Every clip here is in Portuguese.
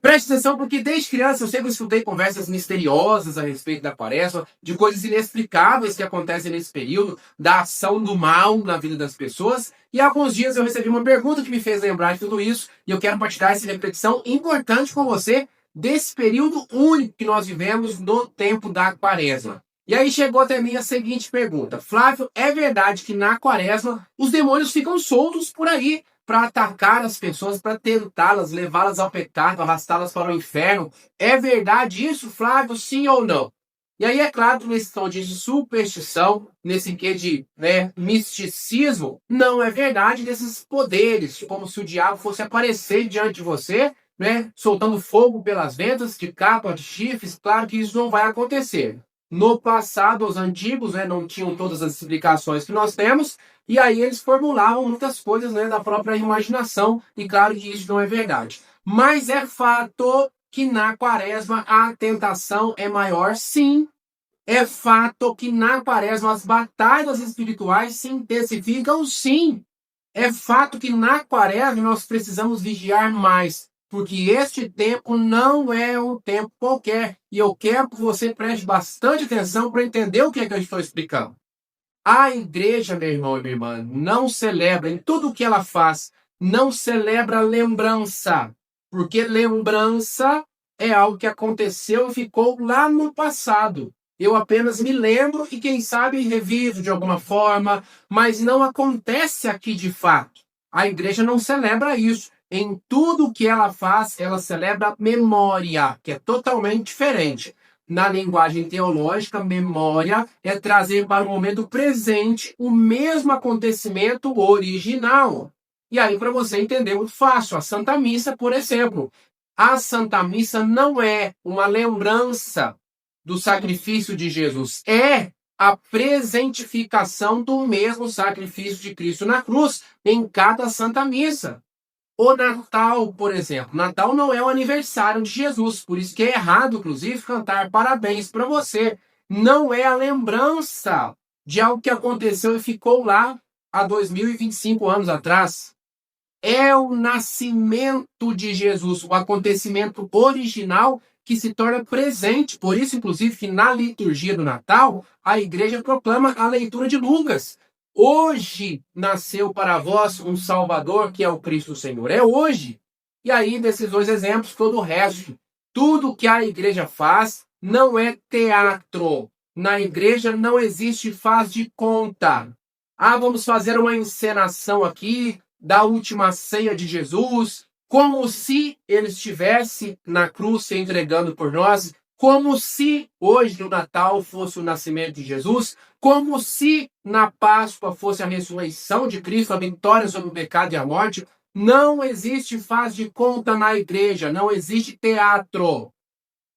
Preste atenção, porque desde criança eu sempre escutei conversas misteriosas a respeito da quaresma, de coisas inexplicáveis que acontecem nesse período, da ação do mal na vida das pessoas. E há alguns dias eu recebi uma pergunta que me fez lembrar de tudo isso, e eu quero partilhar essa reflexão importante com você desse período único que nós vivemos no tempo da quaresma. E aí chegou até mim a seguinte pergunta: Flávio, é verdade que na quaresma os demônios ficam soltos por aí para atacar as pessoas, para tentá-las, levá-las ao pecado, arrastá-las para o inferno? É verdade isso, Flávio, sim ou não? E aí, é claro, nesse tom de superstição, nesse quê de misticismo, não é verdade desses poderes, como se o diabo fosse aparecer diante de você, soltando fogo pelas ventas, de capa, de chifres. Claro que isso não vai acontecer. No passado, os antigos não tinham todas as explicações que nós temos, e aí eles formulavam muitas coisas da própria imaginação, e claro que isso não é verdade. Mas é fato que na quaresma a tentação é maior, sim. É fato que na quaresma as batalhas espirituais se intensificam, sim. É fato que na quaresma nós precisamos vigiar mais, porque este tempo não é um tempo qualquer. E eu quero que você preste bastante atenção para entender o que é que eu estou explicando. A igreja, meu irmão e minha irmã, não celebra, em tudo o que ela faz, não celebra lembrança. Porque lembrança é algo que aconteceu e ficou lá no passado. Eu apenas me lembro e, quem sabe, revivo de alguma forma, mas não acontece aqui de fato. A igreja não celebra isso. Em tudo que ela faz, ela celebra memória, que é totalmente diferente. Na linguagem teológica, memória é trazer para o momento presente o mesmo acontecimento original. E aí, para você entender, muito fácil. A Santa Missa, por exemplo. A Santa Missa não é uma lembrança do sacrifício de Jesus. É a presentificação do mesmo sacrifício de Cristo na cruz em cada Santa Missa. O Natal, por exemplo. Natal não é o aniversário de Jesus, por isso que é errado, inclusive, cantar parabéns para você. Não é a lembrança de algo que aconteceu e ficou lá há 2025 anos atrás. É o nascimento de Jesus, o acontecimento original que se torna presente. Por isso, inclusive, que na liturgia do Natal, a igreja proclama a leitura de Lucas. Hoje nasceu para vós um Salvador, que é o Cristo Senhor. É hoje. E aí, desses dois exemplos, todo o resto. Tudo que a igreja faz não é teatro. Na igreja não existe faz de conta. Ah, vamos fazer uma encenação aqui da última ceia de Jesus, como se ele estivesse na cruz se entregando por nós, como se hoje no Natal fosse o nascimento de Jesus, como se na Páscoa fosse a ressurreição de Cristo, a vitória sobre o pecado e a morte. Não existe faz de conta na igreja, não existe teatro.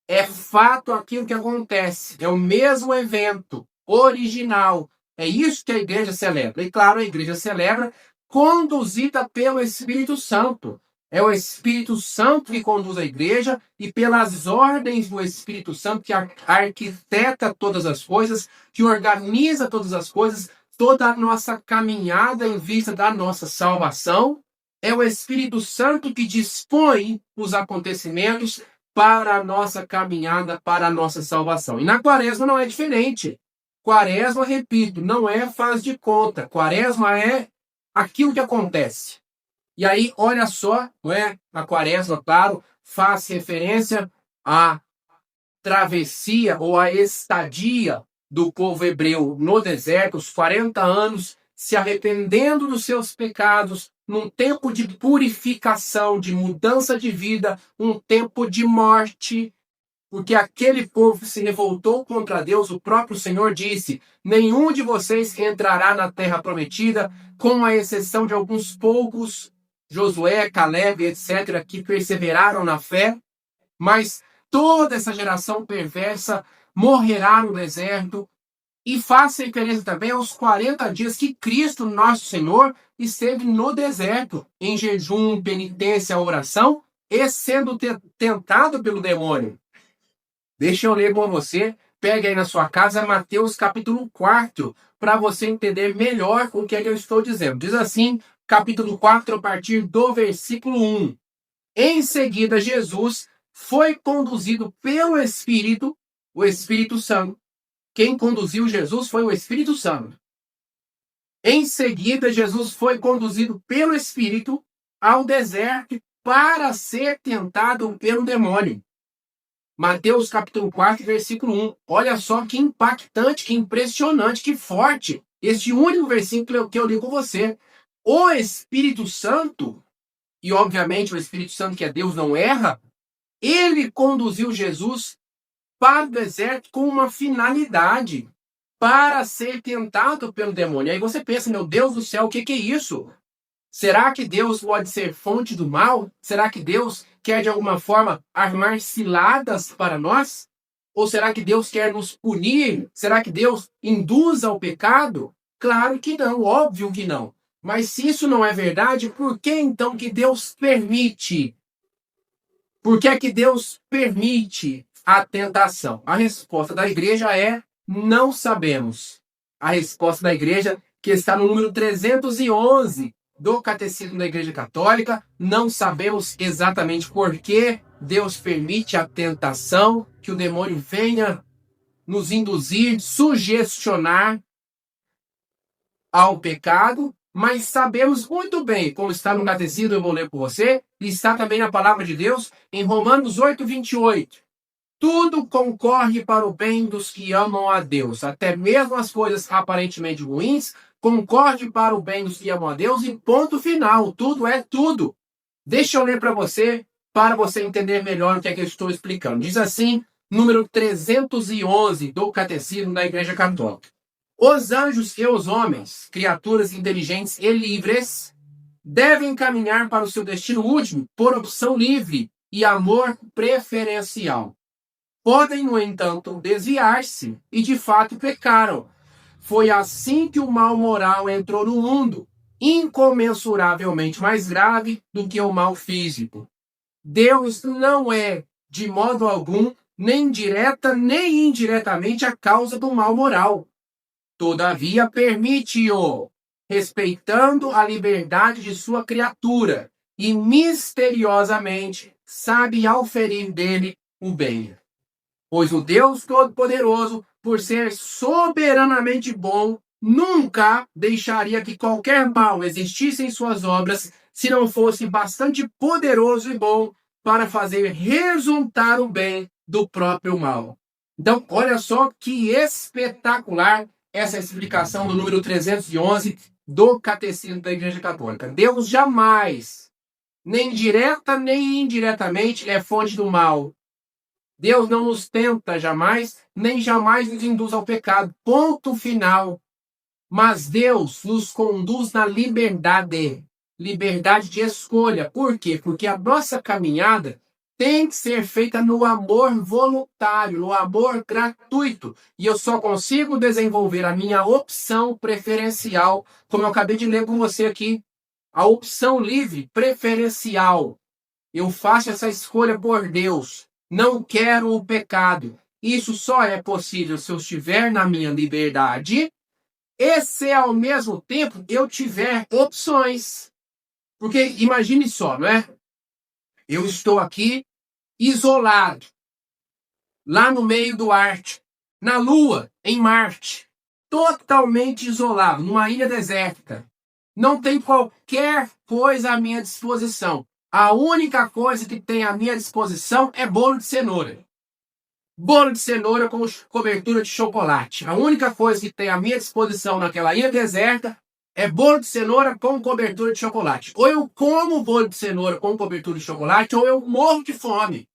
É fato aquilo que acontece, é o mesmo evento original. É isso que a igreja celebra. E claro, a igreja celebra conduzida pelo Espírito Santo. É o Espírito Santo que conduz a igreja, e pelas ordens do Espírito Santo que arquiteta todas as coisas, que organiza todas as coisas, toda a nossa caminhada em vista da nossa salvação. É o Espírito Santo que dispõe os acontecimentos para a nossa caminhada, para a nossa salvação. E na quaresma não é diferente. Quaresma, repito, não é faz de conta. Quaresma é aquilo que acontece. E aí, olha só, a quaresma, claro, faz referência à travessia ou à estadia do povo hebreu no deserto, os 40 anos, se arrependendo dos seus pecados, num tempo de purificação, de mudança de vida, um tempo de morte, porque aquele povo se revoltou contra Deus. O próprio Senhor disse: nenhum de vocês entrará na terra prometida, com a exceção de alguns poucos, Josué, Caleb, etc., que perseveraram na fé, mas toda essa geração perversa morrerá no deserto. E faz referência também aos 40 dias que Cristo, nosso Senhor, esteve no deserto, em jejum, penitência, oração, e sendo tentado pelo demônio. Deixa eu ler com você. Pega aí na sua casa Mateus capítulo 4, para você entender melhor o que é que eu estou dizendo. Diz assim, capítulo 4, a partir do versículo 1. Em seguida, Jesus foi conduzido pelo Espírito, o Espírito Santo. Quem conduziu Jesus foi o Espírito Santo. Em seguida, Jesus foi conduzido pelo Espírito ao deserto para ser tentado pelo demônio. Mateus capítulo 4, versículo 1. Olha só que impactante, que impressionante, que forte. Este único versículo que eu li com você. O Espírito Santo, e obviamente o Espírito Santo que é Deus não erra, ele conduziu Jesus para o deserto com uma finalidade, para ser tentado pelo demônio. Aí você pensa, meu Deus do céu, o que é isso? Será que Deus pode ser fonte do mal? Será que Deus quer de alguma forma armar ciladas para nós? Ou será que Deus quer nos punir? Será que Deus induz ao pecado? Claro que não, óbvio que não. Mas se isso não é verdade, por que então que Deus permite? Por que é que Deus permite a tentação? A resposta da igreja é: não sabemos. A resposta da igreja, que está no número 311 do Catecismo da Igreja Católica, não sabemos exatamente por que Deus permite a tentação, que o demônio venha nos induzir, sugestionar ao pecado, mas sabemos muito bem, como está no Catecismo, eu vou ler por você, e está também na Palavra de Deus, em Romanos 8, 28. Tudo concorre para o bem dos que amam a Deus, até mesmo as coisas aparentemente ruins, concorre para o bem dos que amam a Deus, e ponto final, tudo é tudo. Deixa eu ler para você entender melhor o que é que eu estou explicando. Diz assim, número 311 do Catecismo da Igreja Católica. Os anjos e os homens, criaturas inteligentes e livres, devem caminhar para o seu destino último por opção livre e amor preferencial. Podem, no entanto, desviar-se e, de fato, pecaram. Foi assim que o mal moral entrou no mundo, incomensuravelmente mais grave do que o mal físico. Deus não é, de modo algum, nem direta nem indiretamente a causa do mal moral. Todavia, permite-o, respeitando a liberdade de sua criatura, e misteriosamente sabe auferir dele o bem. Pois o Deus Todo-Poderoso, por ser soberanamente bom, nunca deixaria que qualquer mal existisse em suas obras, se não fosse bastante poderoso e bom para fazer resultar o bem do próprio mal. Então, olha só que espetacular essa explicação do número 311 do Catecismo da Igreja Católica. Deus jamais, nem direta nem indiretamente, é fonte do mal. Deus não nos tenta jamais, nem jamais nos induz ao pecado. Ponto final. Mas Deus nos conduz na liberdade. Liberdade de escolha. Por quê? Porque a nossa caminhada tem que ser feita no amor voluntário, no amor gratuito. E eu só consigo desenvolver a minha opção preferencial, como eu acabei de ler com você aqui. A opção livre, preferencial. Eu faço essa escolha por Deus. Não quero o pecado. Isso só é possível se eu estiver na minha liberdade e se ao mesmo tempo eu tiver opções. Porque imagine só, não é? Eu estou aqui isolado, lá no meio do Ártico, na Lua, em Marte, totalmente isolado, numa ilha desértica. Não tem qualquer coisa à minha disposição. A única coisa que tem à minha disposição é bolo de cenoura. Bolo de cenoura com cobertura de chocolate. A única coisa que tem à minha disposição naquela ilha deserta é bolo de cenoura com cobertura de chocolate. Ou eu como bolo de cenoura com cobertura de chocolate, ou eu morro de fome.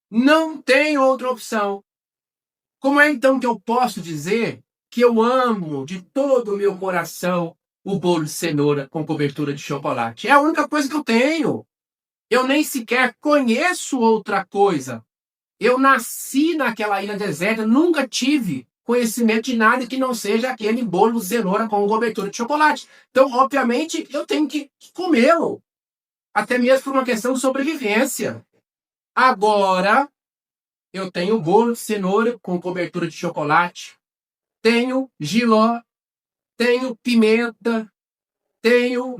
Não tem outra opção. Como é então que eu posso dizer que eu amo de todo o meu coração o bolo de cenoura com cobertura de chocolate? É a única coisa que eu tenho. Eu nem sequer conheço outra coisa. Eu nasci naquela ilha deserta, nunca tive conhecimento de nada que não seja aquele bolo de cenoura com cobertura de chocolate. Então, obviamente, eu tenho que comê-lo. Até mesmo por uma questão de sobrevivência. Agora, eu tenho bolo de cenoura com cobertura de chocolate. Tenho jiló. Tenho pimenta. Tenho,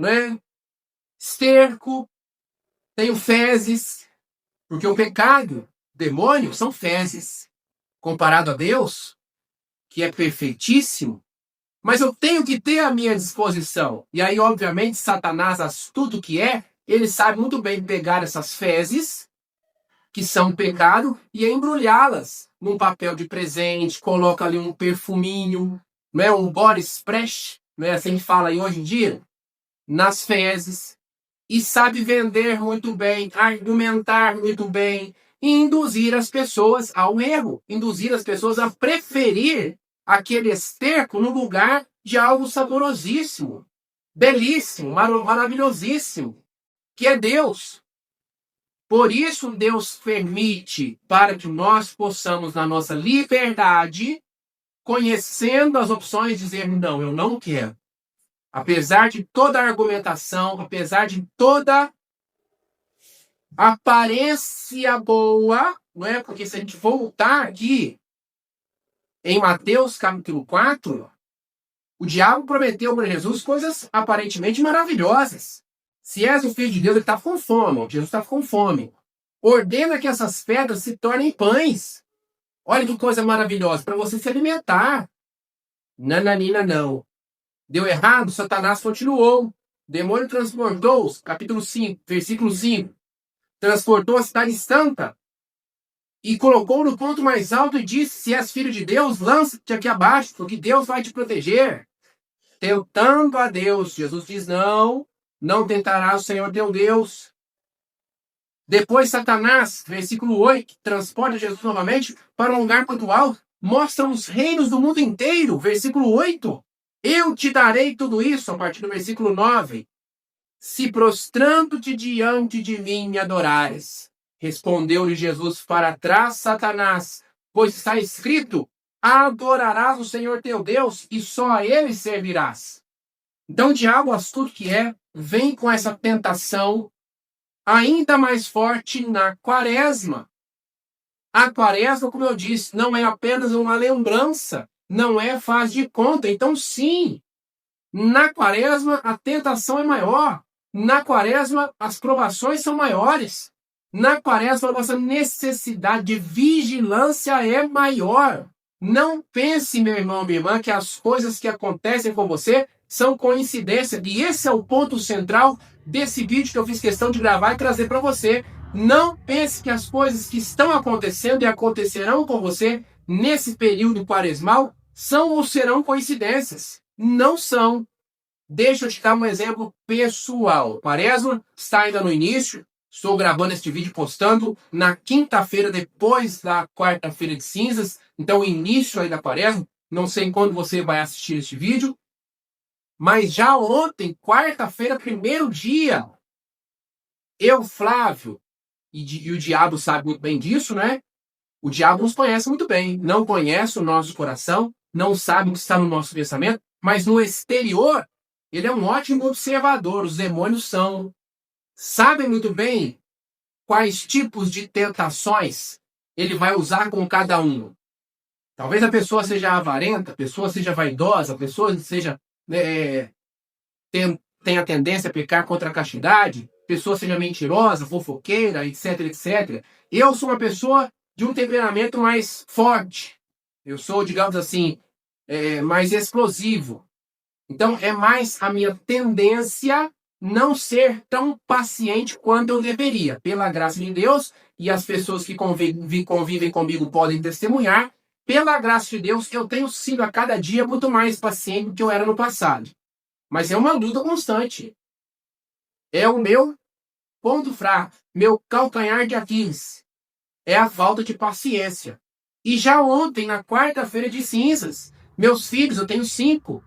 esterco. Tenho fezes. Porque o pecado demônio são fezes. Comparado a Deus, que é perfeitíssimo, mas eu tenho que ter à minha disposição. E aí, obviamente, Satanás, astuto que é, ele sabe muito bem pegar essas fezes, que são pecado, e embrulhá-las num papel de presente, coloca ali um perfuminho, né, um body splash, né, assim que fala aí hoje em dia, nas fezes, e sabe vender muito bem, argumentar muito bem, e induzir as pessoas ao erro, induzir as pessoas a preferir aquele esterco no lugar de algo saborosíssimo, belíssimo, maravilhosíssimo, que é Deus. Por isso Deus permite para que nós possamos, na nossa liberdade, conhecendo as opções, dizer não, eu não quero. Apesar de toda a argumentação, apesar de toda aparência boa, não é? Porque se a gente voltar aqui em Mateus capítulo 4, o diabo prometeu para Jesus coisas aparentemente maravilhosas. Se és o Filho de Deus, ele está com fome. Jesus está com fome. Ordena que essas pedras se tornem pães. Olha que coisa maravilhosa, para você se alimentar. Nananina não. Deu errado, Satanás continuou. O demônio transportou, capítulo 5, versículo 5. Transportou a cidade santa e colocou no ponto mais alto e disse: se és filho de Deus, lança-te aqui abaixo, porque Deus vai te proteger. Tentando a Deus, Jesus diz: não, não tentarás o Senhor teu Deus. Depois Satanás, versículo 8, transporta Jesus novamente para um lugar muito alto, mostra os reinos do mundo inteiro, versículo 8. Eu te darei tudo isso, a partir do versículo 9. Se prostrando-te diante de mim me adorares. Respondeu-lhe Jesus: para trás, Satanás, pois está escrito: adorarás o Senhor teu Deus e só a ele servirás. Então o diabo, astuto que é, vem com essa tentação ainda mais forte na quaresma. A quaresma, como eu disse, não é apenas uma lembrança, não é faz de conta. Então sim, na quaresma a tentação é maior. Na quaresma as provações são maiores. Na quaresma a nossa necessidade de vigilância é maior. Não pense, meu irmão, minha irmã, que as coisas que acontecem com você são coincidência. E esse é o ponto central desse vídeo que eu fiz questão de gravar e trazer para você. Não pense que as coisas que estão acontecendo e acontecerão com você nesse período quaresmal são ou serão coincidências. Não são. Deixa eu te dar um exemplo pessoal. Quaresma está ainda no início. Estou gravando este vídeo, postando na quinta-feira, depois da quarta-feira de cinzas. Então, início aí da quaresma. Não sei quando você vai assistir este vídeo. Mas já ontem, quarta-feira, primeiro dia, eu, Flávio, e o diabo sabe muito bem disso, né? O diabo nos conhece muito bem. Não conhece o nosso coração, não sabe o que está no nosso pensamento, mas no exterior, ele é um ótimo observador. Os demônios sabem muito bem quais tipos de tentações ele vai usar com cada um. Talvez a pessoa seja avarenta, a pessoa seja vaidosa, a pessoa seja tenha tendência a pecar contra a castidade, a pessoa seja mentirosa, fofoqueira, etc, etc. Eu sou uma pessoa de um temperamento mais forte. Eu sou, digamos assim, mais explosivo. Então, é mais a minha tendência não ser tão paciente quanto eu deveria. Pela graça de Deus, e as pessoas que convivem comigo podem testemunhar, pela graça de Deus, eu tenho sido a cada dia muito mais paciente do que eu era no passado. Mas é uma luta constante. É o meu ponto fraco, meu calcanhar de Aquiles. É a falta de paciência. E já ontem, na quarta-feira de cinzas, meus filhos, eu tenho 5,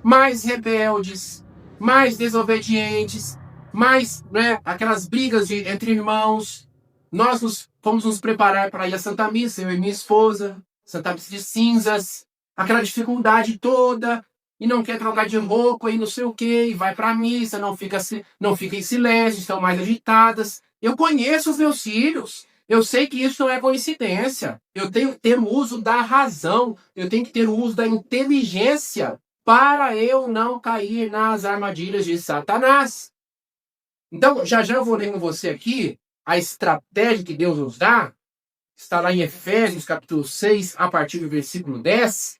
mais rebeldes, mais desobedientes, mais aquelas brigas entre irmãos. Nós fomos nos preparar para ir à Santa Missa, eu e minha esposa, Santa Missa de cinzas, aquela dificuldade toda, e não quer trocar de roupa, e não sei o quê, e vai para a missa, não fica em silêncio, estão mais agitadas. Eu conheço os meus filhos, eu sei que isso não é coincidência. Eu tenho que ter o uso da razão, eu tenho que ter o uso da inteligência para eu não cair nas armadilhas de Satanás. Então, já eu vou ler com você aqui a estratégia que Deus nos dá está lá em Efésios, capítulo 6, a partir do versículo 10.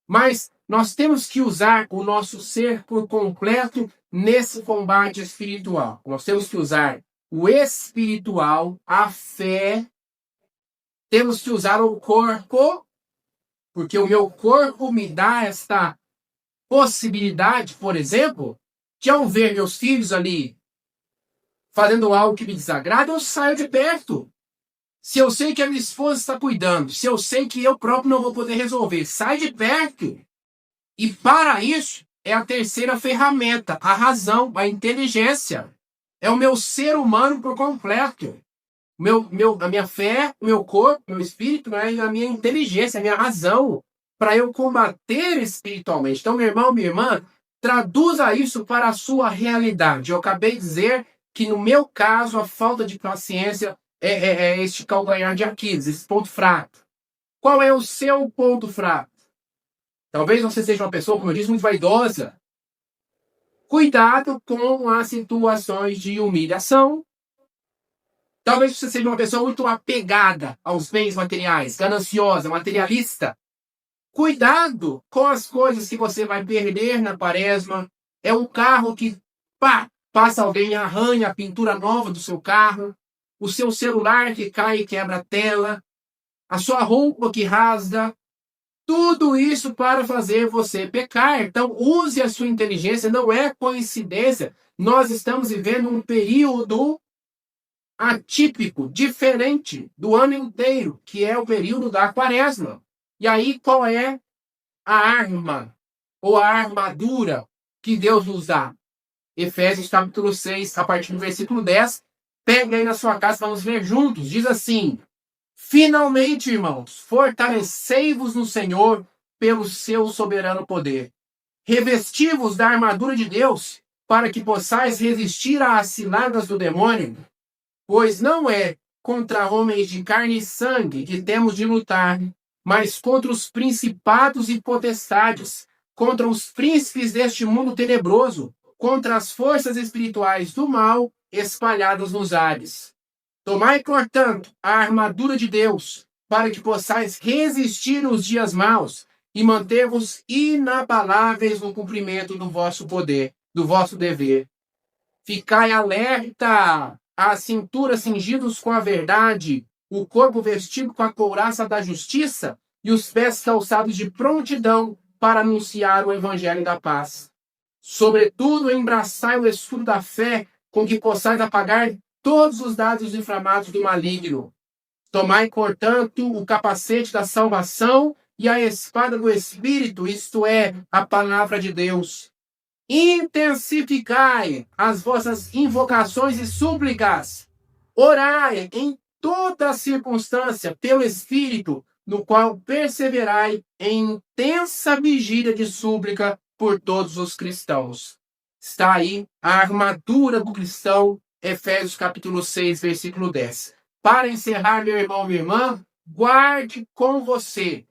Mas nós temos que usar o nosso ser por completo nesse combate espiritual. Nós temos que usar o espiritual, a fé, temos que usar o corpo, porque o meu corpo me dá esta possibilidade, por exemplo, de ao ver meus filhos ali fazendo algo que me desagrada, eu saio de perto. Se eu sei que a minha esposa está cuidando, se eu sei que eu próprio não vou poder resolver, sai de perto. E para isso é a terceira ferramenta, a razão, a inteligência. É o meu ser humano por completo. A minha fé, o meu corpo, o meu espírito, né, e a minha inteligência, a minha razão, para eu combater espiritualmente. Então, meu irmão, minha irmã, traduza isso para a sua realidade. Eu acabei de dizer que, no meu caso, a falta de paciência é este calcanhar de Aquiles, esse ponto fraco. Qual é o seu ponto fraco? Talvez você seja uma pessoa, como eu disse, muito vaidosa. Cuidado com as situações de humilhação. Talvez você seja uma pessoa muito apegada aos bens materiais, gananciosa, materialista. Cuidado com as coisas que você vai perder na quaresma. É um carro que, passa alguém e arranha a pintura nova do seu carro. O seu celular que cai e quebra a tela. A sua roupa que rasga. Tudo isso para fazer você pecar. Então, use a sua inteligência. Não é coincidência. Nós estamos vivendo um período atípico, diferente do ano inteiro, que é o período da quaresma. E aí, qual é a arma ou a armadura que Deus nos dá? Efésios capítulo 6, a partir do versículo 10. Pega aí na sua casa, vamos ver juntos. Diz assim: finalmente, irmãos, fortalecei-vos no Senhor pelo seu soberano poder. Revesti-vos da armadura de Deus, para que possais resistir às ciladas do demônio. Pois não é contra homens de carne e sangue que temos de lutar, mas contra os principados e potestades, contra os príncipes deste mundo tenebroso, contra as forças espirituais do mal espalhadas nos ares. Tomai, portanto, a armadura de Deus, para que possais resistir nos dias maus e manter-vos inabaláveis no cumprimento do vosso poder, do vosso dever. Ficai alerta, a cintura cingidos com a verdade, o corpo vestido com a couraça da justiça e os pés calçados de prontidão para anunciar o evangelho da paz. Sobretudo, embraçai o escudo da fé, com que possais apagar todos os dados inflamados do maligno. Tomai, portanto, o capacete da salvação e a espada do Espírito, isto é, a palavra de Deus. Intensificai as vossas invocações e súplicas. Orai em toda circunstância pelo Espírito, no qual perseverai em intensa vigília de súplica por todos os cristãos. Está aí a armadura do cristão, Efésios capítulo 6, versículo 10. Para encerrar, meu irmão, minha irmã, guarde com você.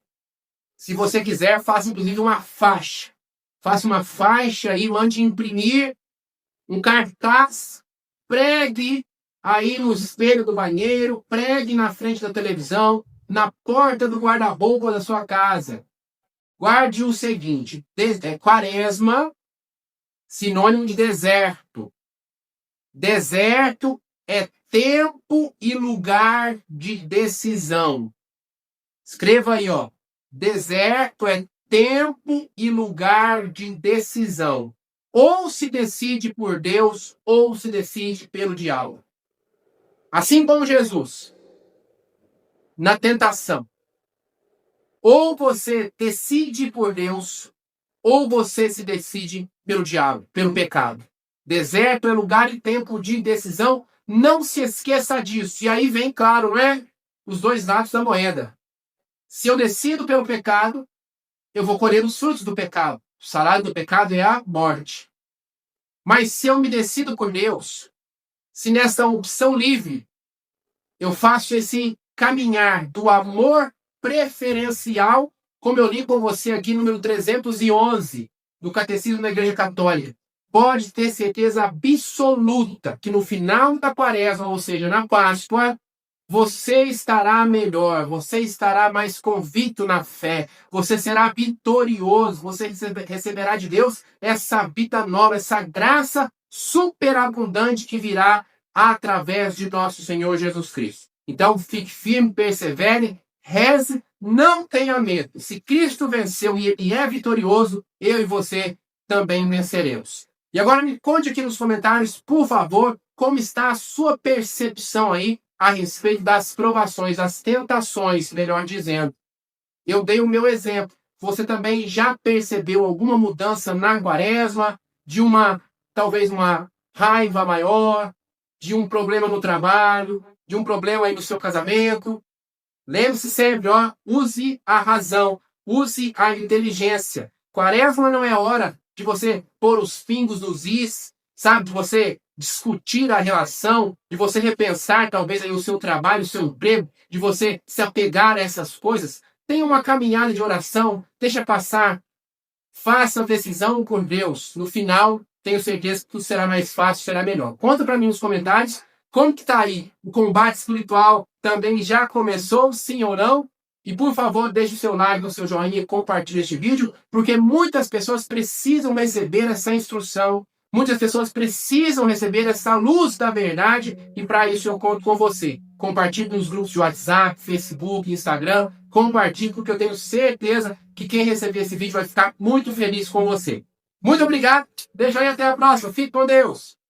Se você quiser, faça inclusive uma faixa. Faça uma faixa aí, mande imprimir um cartaz, pregue aí no espelho do banheiro, pregue na frente da televisão, na porta do guarda-roupa da sua casa. Guarde o seguinte: quaresma, sinônimo de deserto. Deserto é tempo e lugar de decisão. Escreva aí, ó. Deserto é tempo e lugar de decisão. Ou se decide por Deus, ou se decide pelo diabo. Assim como Jesus, na tentação. Ou você decide por Deus, ou você se decide pelo diabo, pelo pecado. Deserto é lugar e tempo de decisão. Não se esqueça disso. E aí vem, claro, né? Os dois lados da moeda. Se eu decido pelo pecado, eu vou colher os frutos do pecado. O salário do pecado é a morte. Mas se eu me decido por Deus, se nessa opção livre eu faço esse caminhar do amor preferencial, como eu li com você aqui, número 311 do Catecismo da Igreja Católica, pode ter certeza absoluta que no final da quaresma, ou seja, na Páscoa, você estará melhor, você estará mais convicto na fé, você será vitorioso, você receberá de Deus essa vida nova, essa graça superabundante que virá através de nosso Senhor Jesus Cristo. Então, fique firme, persevere, reze, não tenha medo. Se Cristo venceu e ele é vitorioso, eu e você também venceremos. E agora me conte aqui nos comentários, por favor, como está a sua percepção aí a respeito das provações, das tentações, melhor dizendo. Eu dei o meu exemplo. Você também já percebeu alguma mudança na quaresma, de talvez uma raiva maior, de um problema no trabalho, de um problema aí no seu casamento? Lembre-se sempre, ó, use a razão, use a inteligência. Quaresma não é hora de você pôr os pingos nos is, sabe? De você discutir a relação, de você repensar talvez aí o seu trabalho, o seu emprego, de você se apegar a essas coisas. Tenha uma caminhada de oração, deixa passar, faça a decisão com Deus. No final, tenho certeza que tudo será mais fácil, será melhor. Conta para mim nos comentários como que tá aí. O combate espiritual também já começou, sim ou não? E por favor, deixe o seu like, o seu joinha e compartilhe este vídeo, porque muitas pessoas precisam receber essa instrução. Muitas pessoas precisam receber essa luz da verdade e para isso eu conto com você. Compartilhe nos grupos de WhatsApp, Facebook, Instagram. Compartilhe porque eu tenho certeza que quem receber esse vídeo vai ficar muito feliz com você. Muito obrigado. Beijo aí, até a próxima. Fique com Deus.